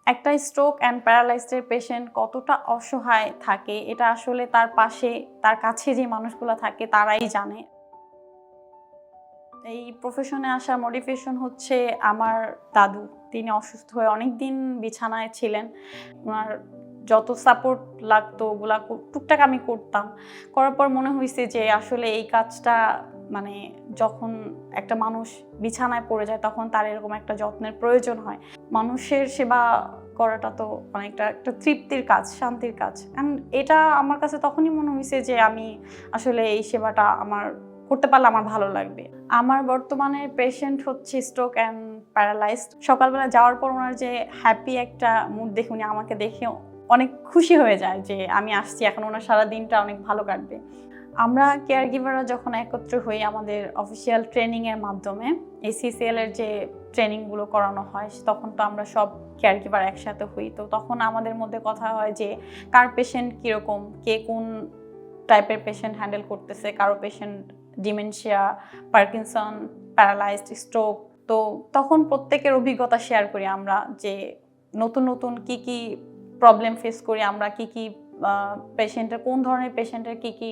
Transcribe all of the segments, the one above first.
একটা stroke and paralysed patient কতটা অসহায় থাকে এটা আসলে তার পাশে তার কাছে যে মানুষগুলো থাকে তারাই জানে। এই প্রফেশনে আসার মোটিভেশন হচ্ছে আমার দাদু। তিনি অসুস্থ হয়ে অনেক দিন বিছানায় ছিলেন। ওনার যত সাপোর্ট লাগতো ওগুলা টুকটাক আমি করতাম। করার পর মনে হয়েছে যে আসলে এই কাজটা মানে যখন একটা মানুষ বিছানায় পড়ে যায় তখন তার এরকম একটা যত্নের প্রয়োজন হয়। মানুষের সেবা করাটা তো অনেকটা একটা তৃপ্তির কাজ, শান্তির কাজ। অ্যান্ড এটা আমার কাছে তখনই মনে হয়েছে যে আমি আসলে এই সেবাটা আমার করতে পারলে আমার ভালো লাগবে। আমার বর্তমানে পেশেন্ট হচ্ছে স্ট্রোক অ্যান্ড প্যারালাইজড। সকালবেলা যাওয়ার পর ওনার যে হ্যাপি একটা মুড দেখে উনি আমাকে দেখে অনেক খুশি হয়ে যায় যে আমি আসছি, এখন ওনার সারা দিনটা অনেক ভালো কাটবে। আমরা কেয়ার গিভাররা যখন একত্র হই আমাদের অফিসিয়াল ট্রেনিংয়ের মাধ্যমে ACCL এর যে ট্রেনিংগুলো করানো হয় তখন তো আমরা সব কেয়ার গিভার একসাথে হই। তো তখন আমাদের মধ্যে কথা হয় যে কার পেশেন্ট কীরকম, কে কোন টাইপের পেশেন্ট হ্যান্ডেল করতেছে, কারো patient dementia, Parkinson, paralysed, stroke. তো তখন প্রত্যেকের অভিজ্ঞতা শেয়ার করি আমরা যে নতুন নতুন কি কি প্রবলেম ফেস করি আমরা, কি কি পেশেন্টের কোন ধরনের পেশেন্টের কি কি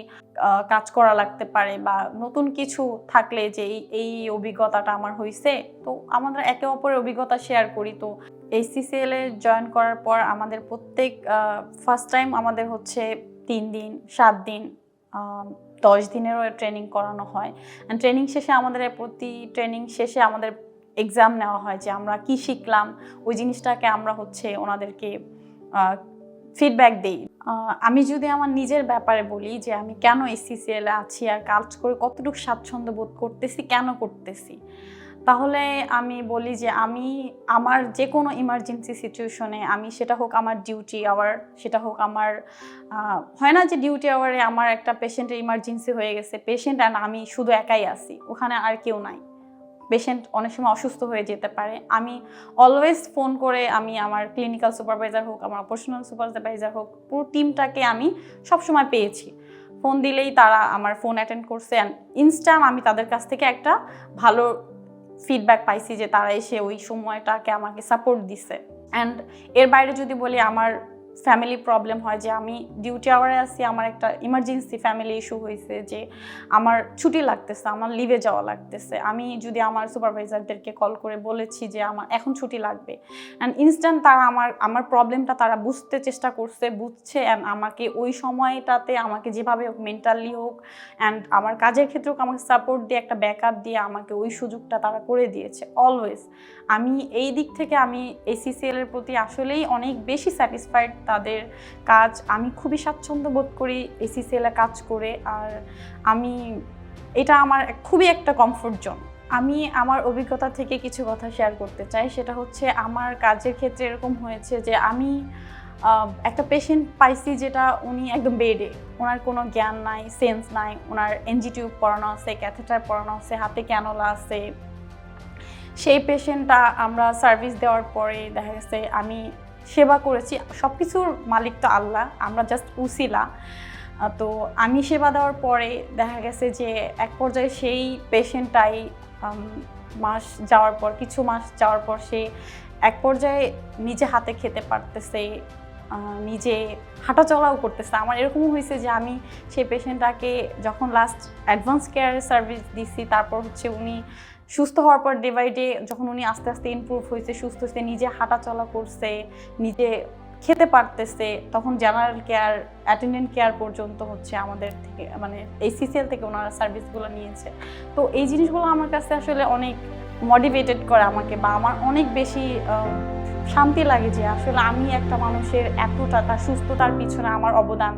কাজ করা লাগতে পারে, বা নতুন কিছু থাকলে যে এই অভিজ্ঞতাটা আমার হয়েছে। তো আমাদের একে অপরের অভিজ্ঞতা শেয়ার করি। তো ACCL এ জয়েন করার পর আমাদের প্রত্যেক ফার্স্ট টাইম আমাদের হচ্ছে 3 দিন, 7 দিন, 10 দিনেরও ট্রেনিং করানো হয়। ট্রেনিং শেষে আমাদের প্রতি ট্রেনিং শেষে আমাদের এক্সাম নেওয়া হয় যে আমরা কি শিখলাম, ওই জিনিসটাকে আমরা হচ্ছে ওনাদেরকে ফিডব্যাক দিই। আমি যদি আমার নিজের ব্যাপারে বলি যে আমি কেন ACCL এ আছি আর কাজ করে কতটুকু স্বাচ্ছন্দ্য বোধ করতেছি, কেন করতেছি, তাহলে আমি বলি যে আমি আমার যে কোনো ইমার্জেন্সি সিচুয়েশনে আমি সেটা হোক আমার ডিউটি আওয়ার, সেটা হোক আমার হয় না যে ডিউটি আওয়ারে আমার একটা পেশেন্টের ইমার্জেন্সি হয়ে গেছে, পেশেন্ট অ্যান্ড আমি শুধু একাই আছি, ওখানে আর কেউ নাই, পেশেন্ট অনেক সময় অসুস্থ হয়ে যেতে পারে। আমি অলওয়েজ ফোন করে আমি আমার ক্লিনিক্যাল সুপারভাইজার হোক, আমার অপারেশনাল সুপারভাইজার হোক, পুরো টিমটাকে আমি সবসময় পেয়েছি। ফোন দিলেই তারা আমার ফোন অ্যাটেন্ড করছে অ্যান্ড ইনস্ট্যান্ট আমি তাদের কাছ থেকে একটা ভালো ফিডব্যাক পাইছি যে তারা এসে ওই সময়টাকে আমাকে সাপোর্ট দিছে। অ্যান্ড এর বাইরে যদি বলি আমার ফ্যামিলি প্রবলেম হয় যে আমি ডিউটি আওয়ারে আছি, আমার একটা ইমার্জেন্সি ফ্যামিলি ইস্যু হয়েছে যে আমার ছুটি লাগতেছে, আমার লিভে যাওয়া লাগতেছে, আমি যদি আমার সুপারভাইজারদেরকে কল করে বলেছি যে আমার এখন ছুটি লাগবে, অ্যান্ড ইনস্ট্যান্ট তারা আমার প্রবলেমটা তারা বুঝতে চেষ্টা করছে, বুঝছে, অ্যান্ড আমাকে ওই সময়টাতে আমাকে যেভাবে হোক মেন্টালি হোক অ্যান্ড আমার কাজের ক্ষেত্রেও আমাকে সাপোর্ট দিয়ে একটা ব্যাকআপ দিয়ে আমাকে ওই সুযোগটা তারা করে দিয়েছে অলওয়েজ। আমি এই দিক থেকে আমি ACCL এর প্রতি আসলেই অনেক বেশি স্যাটিসফাইড। তাদের কাজ আমি খুবই স্বাচ্ছন্দ্য বোধ করি ACCL এ কাজ করে, আর এটা আমার খুবই একটা কমফোর্ট জোন। আমি আমার অভিজ্ঞতা থেকে কিছু কথা শেয়ার করতে চাই। সেটা হচ্ছে আমার কাজের ক্ষেত্রে এরকম হয়েছে যে আমি একটা পেশেন্ট পাইছি যেটা উনি একদম বেডে, ওনার কোনো জ্ঞান নাই, সেন্স নাই, ওনার NG টিউব পরানো আছে, ক্যাথেটার পরানো আছে, হাতে ক্যানোলা আছে। সেই পেশেন্টটা আমরা সার্ভিস দেওয়ার পরে দেখা গেছে আমি সেবা করেছি, সব কিছুর মালিক তো আল্লাহ, আমরা জাস্ট উসিলা। তো আমি সেবা দেওয়ার পরে দেখা গেছে যে এক পর্যায়ে সেই পেশেন্টটাই কিছু মাস যাওয়ার পর সে এক পর্যায়ে নিজে হাতে খেতে পারতেছে, নিজে হাঁটা চলাও করতেছে। আমার এরকমও হয়েছে যে আমি সেই পেশেন্টটাকে যখন লাস্ট অ্যাডভান্স কেয়ারের সার্ভিস দিছি, তারপর হচ্ছে উনি সুস্থ হওয়ার পর ডে বাই ডে যখন উনি আস্তে আস্তে ইমপ্রুভ হয়েছে, সুস্থ হয়েছে, নিজে হাঁটা চলা করছে, নিজে খেতে পারতেছে, তখন জেনারেল কেয়ার, অ্যাটেন্ডেন্ট কেয়ার পর্যন্ত হচ্ছে আমাদের থেকে মানে ACCL থেকে ওনারা সার্ভিসগুলো নিয়েছে। তো এই জিনিসগুলো আমার কাছে আসলে অনেক মোটিভেটেড করে আমাকে, বা আমার অনেক বেশি শান্তি লাগে যে আসলে আমি একটা মানুষের এতটা তার সুস্থতার পিছনে আমার অবদান